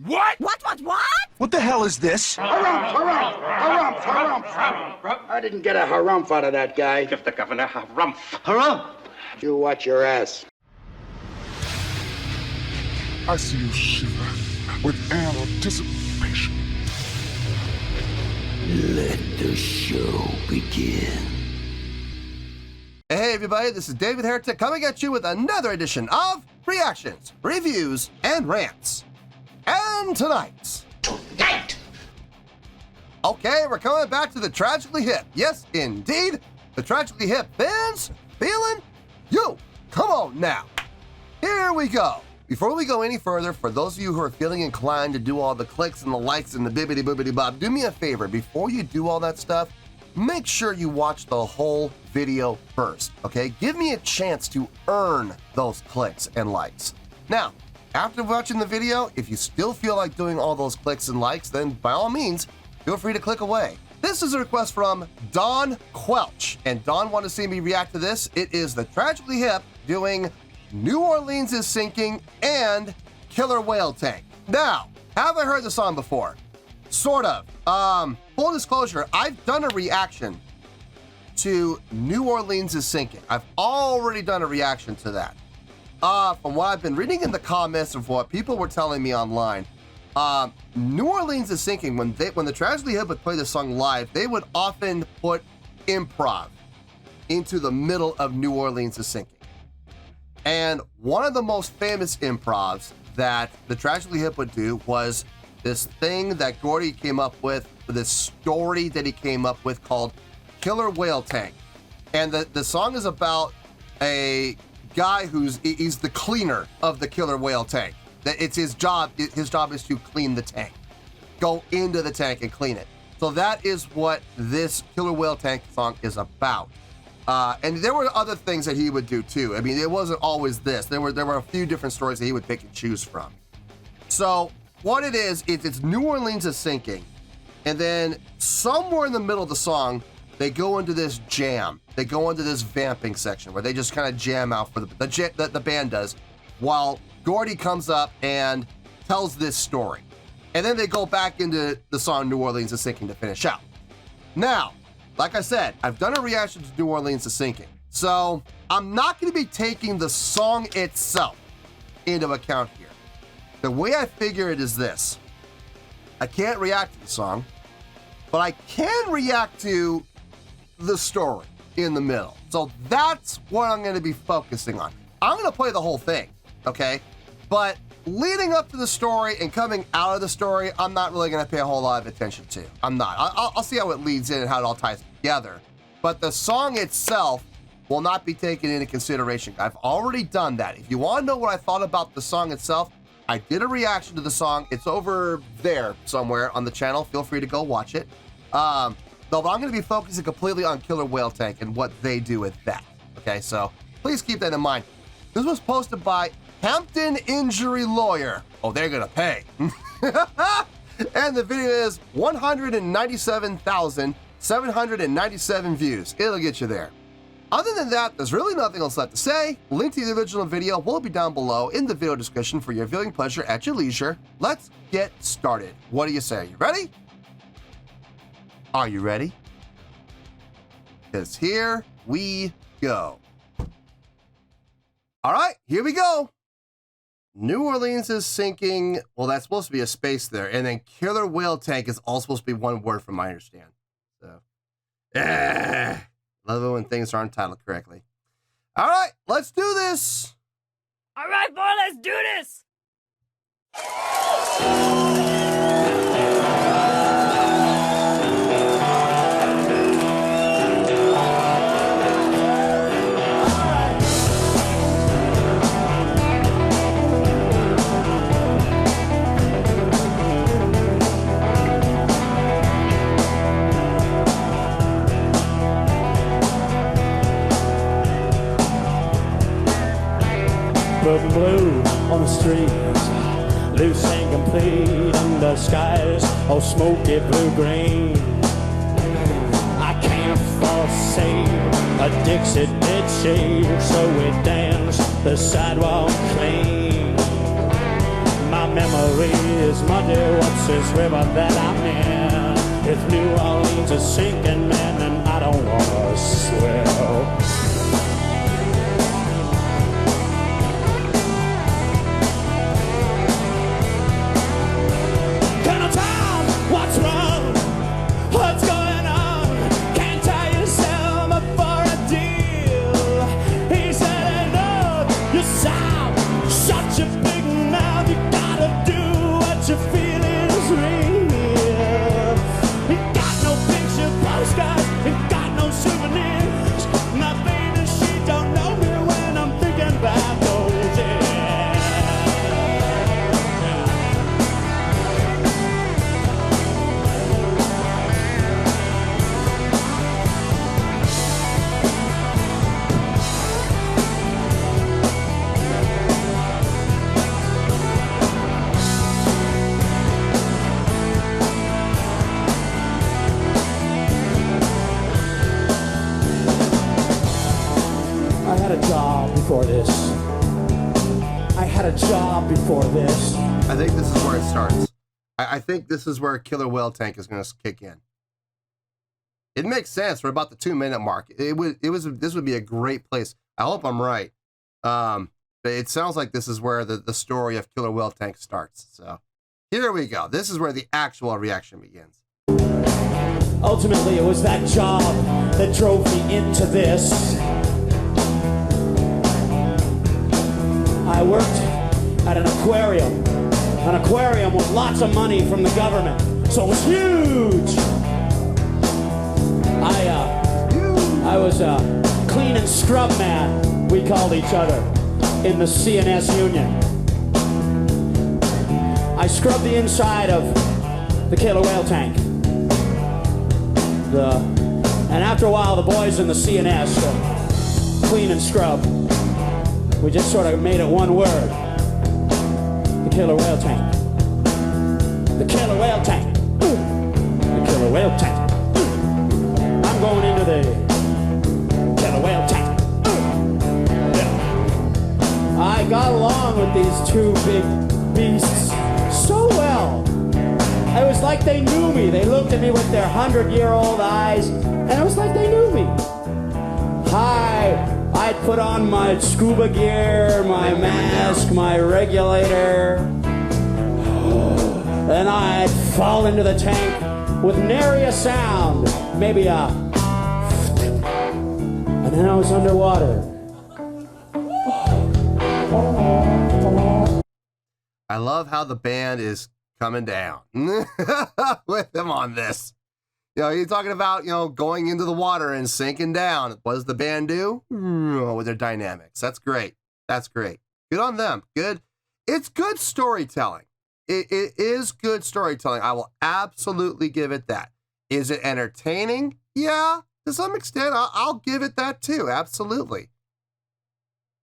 What? What? What the hell is this? Harumph. I didn't get a harumph out of that guy. Give the governor harumph. Harumph! You watch your ass. I see you shiver with anticipation. Let the show begin. Hey everybody, this is David Heretic coming at you with another edition of Reactions, Reviews, and Rants. And tonight. Okay, we're coming back to the Tragically Hip. Yes, indeed, the Tragically Hip fans, feeling you. Come on now. Here we go. Before we go any further, for those of you who are feeling inclined to do all the clicks and the likes and the bibbity boobity bob, do me a favor. Before you do all that stuff, make sure you watch the whole video first, okay? Give me a chance to earn those clicks and likes. Now, after watching the video, if you still feel like doing all those clicks and likes, then by all means, feel free to click away. This is a request from Don Quelch, and Don wanted to see me react to this. It is the Tragically Hip doing New Orleans is Sinking and Killerwhaletank. Now, have I heard the song before? Sort of. Full disclosure, I've done a reaction to New Orleans is Sinking. I've already done a reaction to that. From what I've been reading in the comments of what people were telling me online, New Orleans is Sinking, when the Tragically Hip would play the song live, they would often put improv into the middle of New Orleans is Sinking. And one of the most famous improvs that the Tragically Hip would do was this thing that Gordy came up with, this story that he came up with called Killerwhaletank. And the song is about a guy he's the cleaner of the killer whale tank. It's his job. His job is to clean the tank, go into the tank and clean it. So that is what this Killerwhaletank song is about. And there were other things that he would do too. I mean, it wasn't always this. There were a few different stories that he would pick and choose from. So what it is, it's New Orleans is Sinking, and then somewhere in the middle of the song, they go into this jam. They go into this vamping section where they just kind of jam out for the band does, while Gordy comes up and tells this story. And then they go back into the song New Orleans is Sinking to finish out. Now, like I said, I've done a reaction to New Orleans is Sinking. So I'm not going to be taking the song itself into account here. The way I figure it is this. I can't react to the song, but I can react to the story in the middle. So that's what I'm going to be focusing on. I'm going to play the whole thing, okay? But leading up to the story and coming out of the story, I'm not really going to pay a whole lot of attention to. I'm not. I'll see how it leads in and how it all ties together. But the song itself will not be taken into consideration. I've already done that. If you want to know what I thought about the song itself, I did a reaction to the song. It's over there somewhere on the channel. Feel free to go watch it. Though I'm going to be focusing completely on Killerwhaletank and what they do with that. Okay, so please keep that in mind. This was posted by Hampton Injury Lawyer. Oh, they're going to pay. And the video is 197,797 views. It'll get you there. Other than that, there's really nothing else left to say. Link to the original video will be down below in the video description for your viewing pleasure at your leisure. Let's get started. What do you say? You ready? Are you ready? Because here we go. All right, here we go. New Orleans is Sinking. Well, that's supposed to be a space there. And then Killerwhaletank is all supposed to be one word from my understanding. So, love it when things aren't titled correctly. All right, let's do this. All right, boy, let's do this. Purple blue on the streets, loose and complete, and the skies all smoky blue-green. I can't forsake a Dixie did shave, so we danced the sidewalk clean. My memory is muddy. What's this river that I'm in? If New Orleans is sinking, man, then I don't wanna swim. What's wrong? What's going on? Can't tie yourself up for a deal. He said, enough, you sound such a big mouth. You gotta do what you feel is real. He got no picture postcards, he got no souvenirs. My baby, she don't know me when I'm thinking about those years. I had a job before this. I had a job before this. I think this is where it starts. I think this is where Killerwhaletank is going to kick in. It makes sense. We're about the 2-minute mark. This would be a great place. I hope I'm right. But it sounds like this is where the story of Killerwhaletank starts. So here we go. This is where the actual reaction begins. Ultimately, it was that job that drove me into this. I worked at an aquarium with lots of money from the government, so it was huge. I was a clean and scrub man, we called each other, in the CNS union. I scrubbed the inside of the Killerwhaletank. And after a while, the boys in the CNS, clean and scrub, we just sort of made it one word. The Killerwhaletank. The Killerwhaletank. The Killerwhaletank. I'm going into the Killerwhaletank. Yeah. I got along with these two big beasts so well. It was like they knew me. They looked at me with their 100-year-old eyes, and it was like they knew me. Hi. I'd put on my scuba gear, my mask, my regulator, and I'd fall into the tank with nary a sound, maybe a, and then I was underwater. I love how the band is coming down with him on this. You know, you're talking about, going into the water and sinking down. What does the band do? With their dynamics. That's great. That's great. Good on them. Good. It's good storytelling. It is good storytelling. I will absolutely give it that. Is it entertaining? Yeah, to some extent. I'll give it that too. Absolutely.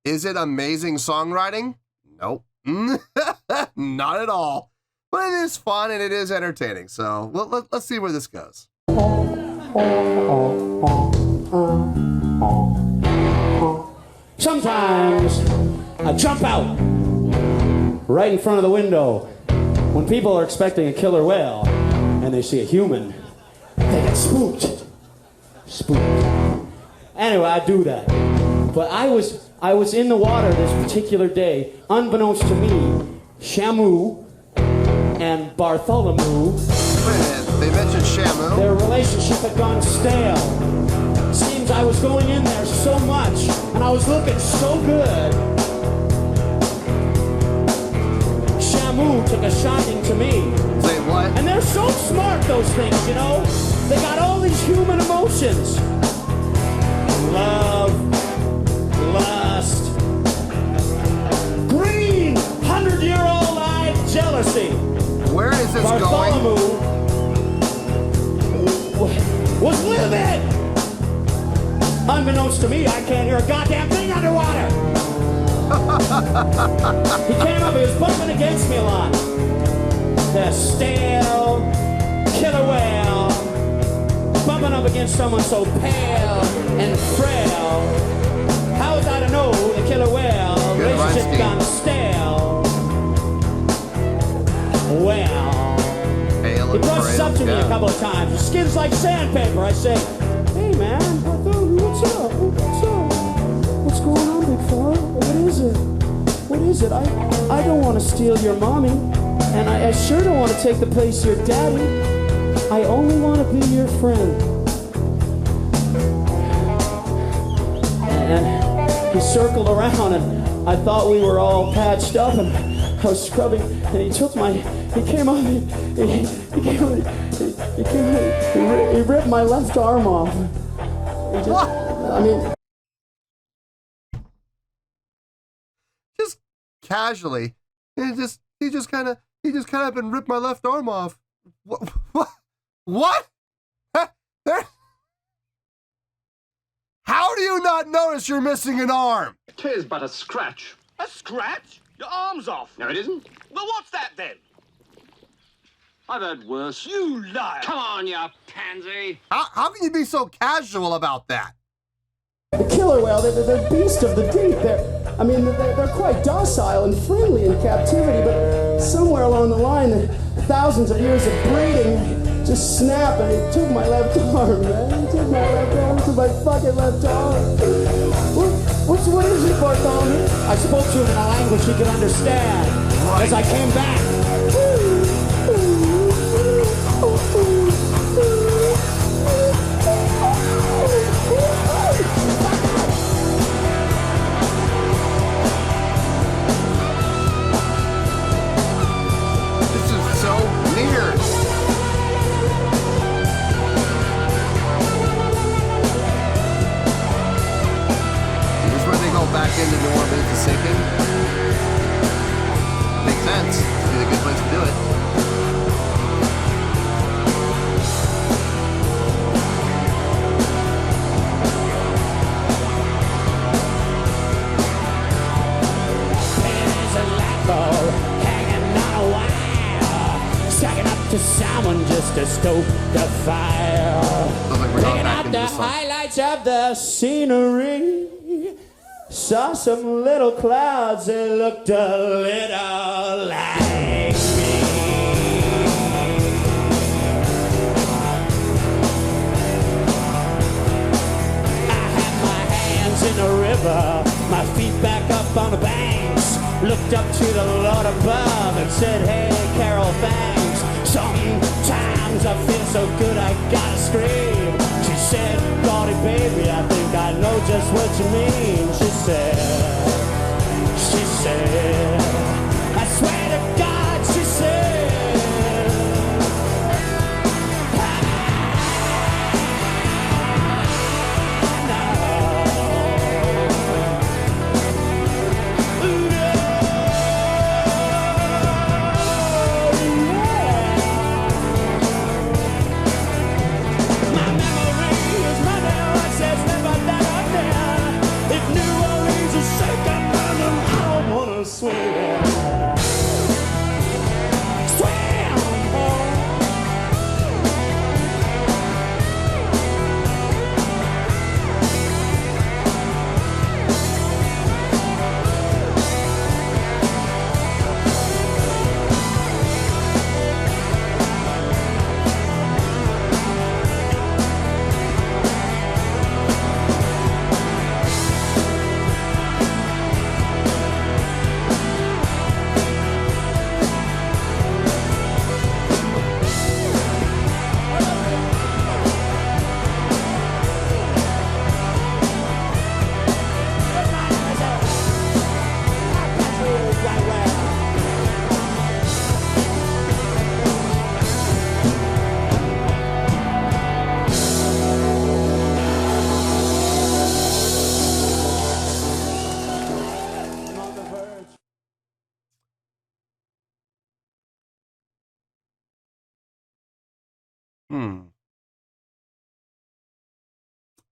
Is it amazing songwriting? Nope. Not at all. But it is fun and it is entertaining. So let's see where this goes. Sometimes I jump out right in front of the window when people are expecting a killer whale and they see a human. They get spooked. Anyway, I do that. But I was in the water this particular day, unbeknownst to me, Shamu and Bartholomew. They mentioned Shamu. Their relationship had gone stale. Seems I was going in there so much, and I was looking so good. Shamu took a shining to me. Say what? And they're so smart, those things, you know? They got all these human emotions. Love, lust, green, 100-year-old eyed jealousy. Where is this Bartholomew going? was livid. Unbeknownst to me, I can't hear a goddamn thing underwater. He came up, he was bumping against me a lot. The stale killer whale bumping up against someone so pale and frail. How was I to know the killer whale relationship gone stale? Well, Hail he and brushes up to me a yeah. couple of times. His skin's like sandpaper. I say, hey man, what's up? What's up? What's going on, big fella? What is it? What is it? I don't want to steal your mommy, and I sure don't want to take the place of your daddy. I only want to be your friend. And he circled around, and I thought we were all patched up, and I was scrubbing, and he came up, he ripped my left arm off. Just casually, and he just kind of up and ripped my left arm off. What? How do you not notice you're missing an arm? 'Tis but a scratch. A scratch? Your arm's off. No, it isn't. Well, what's that then? I've heard worse. You liar. Come on, you pansy. How can you be so casual about that? The killer whale, they're beast of the deep. They're quite docile and friendly in captivity, but somewhere along the line, thousands of years of breeding just snap, and he took my left arm, man. He took my left arm, he took my fucking left arm. What is it, Bartholomew? I spoke to him in a language he could understand. Right. As I came back. This is so weird. Here's where they go back into New Orleans to sink in. Makes sense. It'd be a good place to do it. There's a light bulb hanging on a wire, stacking up to someone just to stoke the fire. Sounds like we're going Picking back out into the the song. highlights of the scenery. Saw some little clouds that looked a little like me. I had my hands in the river, my feet back up on the banks. Looked up to the Lord above and said, hey, Carol, thanks. Sometimes I feel so good I gotta scream. She said, Gaudy baby, I think I know just what you mean. She said, I swear to God, she said,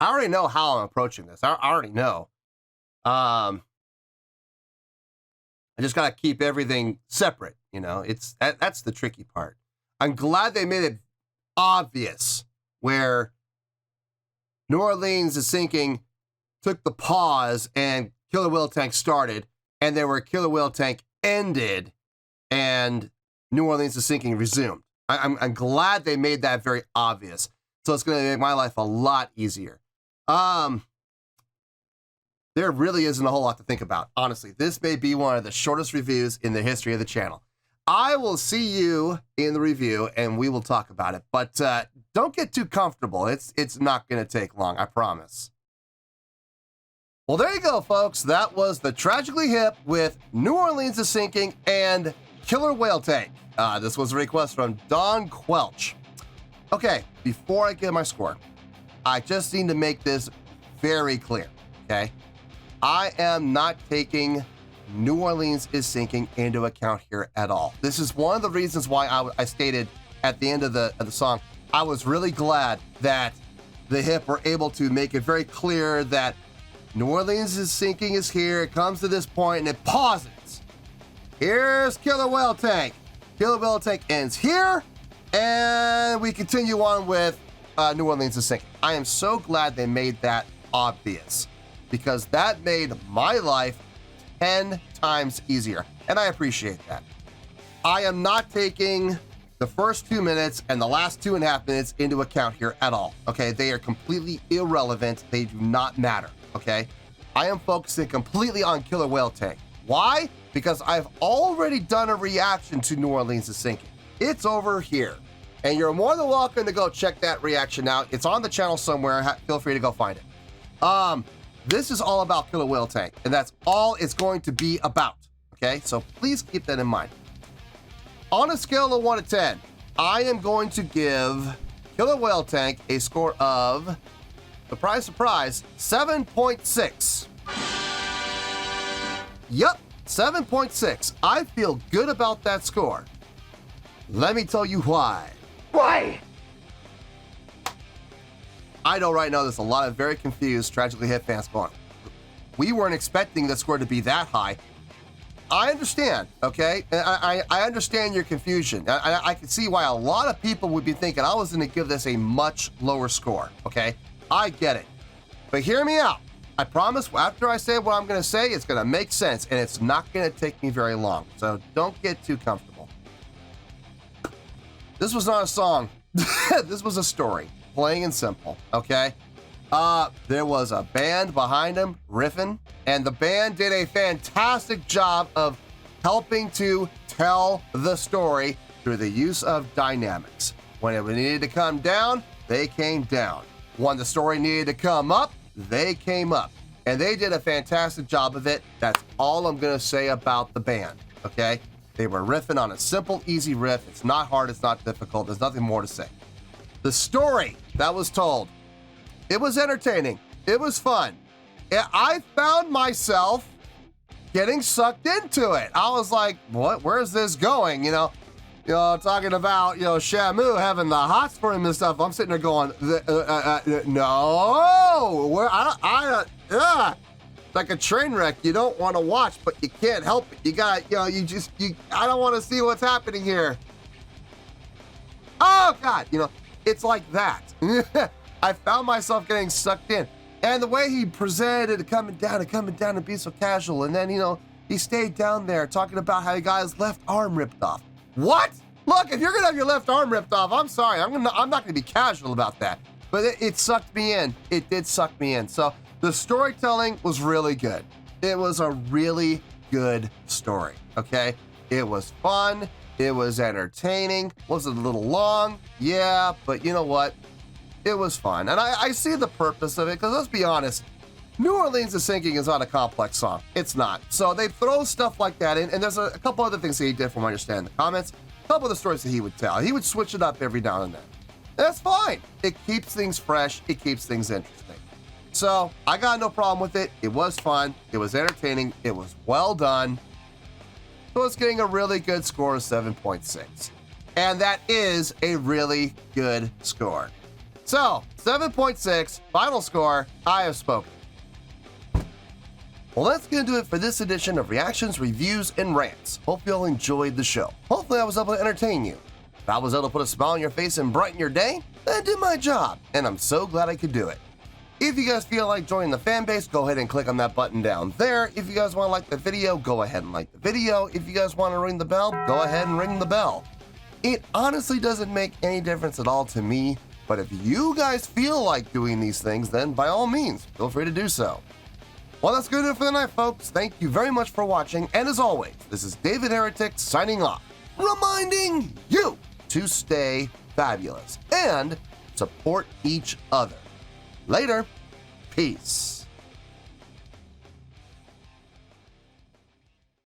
I already know how I'm approaching this. I already know. I just gotta keep everything separate. You know, that's the tricky part. I'm glad they made it obvious where New Orleans is sinking, took the pause, and Killerwhaletank started, and then where Killerwhaletank ended, and New Orleans is Sinking resumed. I'm glad they made that very obvious. So it's going to make my life a lot easier. There really isn't a whole lot to think about. Honestly, this may be one of the shortest reviews in the history of the channel. I will see you in the review and we will talk about it. But don't get too comfortable. It's not going to take long, I promise. Well, there you go, folks. That was the Tragically Hip with New Orleans is Sinking and Killerwhaletank. This was a request from Don Quelch. Okay, before I give my score, I just need to make this very clear, okay? I am not taking New Orleans is Sinking into account here at all. This is one of the reasons why I stated at the end of the song, I was really glad that the Hip were able to make it very clear that New Orleans is Sinking is here. It comes to this point and it pauses. Here's Killerwhaletank. Killerwhaletank ends here, and we continue on with New Orleans is Sinking. I am so glad they made that obvious because that made my life 10 times easier, and I appreciate that. I am not taking the first 2 minutes and the last 2.5 minutes into account here at all, okay? They are completely irrelevant. They do not matter, okay? I am focusing completely on Killerwhaletank. Why? Because I've already done a reaction to New Orleans is Sinking. It's over here, and you're more than welcome to go check that reaction out. It's on the channel somewhere. Feel free to go find it. This is all about Killerwhaletank, and that's all it's going to be about, okay? So please keep that in mind. On a scale of 1 to 10, I am going to give Killerwhaletank a score of, surprise, surprise, 7.6. Yep, 7.6. I feel good about that score. Let me tell you why. Why? I know right now there's a lot of very confused Tragically Hip fans going, we weren't expecting the score to be that high. I understand, okay? I understand your confusion. I can see why a lot of people would be thinking I was going to give this a much lower score, okay? I get it. But hear me out. I promise after I say what I'm going to say, it's going to make sense, and it's not going to take me very long. So don't get too comfortable. This was not a song. This was a story. Plain and simple, okay? There was a band behind him riffing, and the band did a fantastic job of helping to tell the story through the use of dynamics. When it needed to come down, they came down. When the story needed to come up, they came up. And they did a fantastic job of it. That's all I'm going to say about the band, okay? They were riffing on a simple, easy riff. It's not hard, it's not difficult. There's nothing more to say. The story that was told, it was entertaining. It was fun. I found myself getting sucked into it. I was like, what? Where's this going? You know, talking about, Shamu having the hots for him and stuff. I'm sitting there going, no, like a train wreck you don't want to watch, but you can't help it. You got, I don't want to see what's happening here. Oh God, it's like that. I found myself getting sucked in. And the way he presented it coming down and being so casual. And then, he stayed down there talking about how he got his left arm ripped off. What? Look, if you're going to have your left arm ripped off, I'm sorry. I'm not going to be casual about that. But it sucked me in. It did suck me in. So the storytelling was really good. It was a really good story, okay? It was fun. It was entertaining. Was it a little long? Yeah, but you know what? It was fun. And I see the purpose of it, because let's be honest, New Orleans is Sinking is not a complex song. It's not. So they throw stuff like that in, and there's a couple other things that he did from what I understand in the comments, a couple of the stories that he would tell. He would switch it up every now and then. That's fine. It keeps things fresh. It keeps things interesting. So I got no problem with it. It was fun. It was entertaining. It was well done. So it's getting a really good score of 7.6. And that is a really good score. So 7.6, final score, I have spoken. Well, that's going to do it for this edition of Reactions, Reviews, and Rants. Hope you all enjoyed the show. Hopefully I was able to entertain you. If I was able to put a smile on your face and brighten your day, then I did my job, and I'm so glad I could do it. If you guys feel like joining the fan base, go ahead and click on that button down there. If you guys want to like the video, go ahead and like the video. If you guys want to ring the bell, go ahead and ring the bell. It honestly doesn't make any difference at all to me, but if you guys feel like doing these things, then by all means, feel free to do so. Well, that's good enough for the night, folks. Thank you very much for watching, and as always, this is David Heretic signing off, reminding you to stay fabulous and support each other. Later. Peace.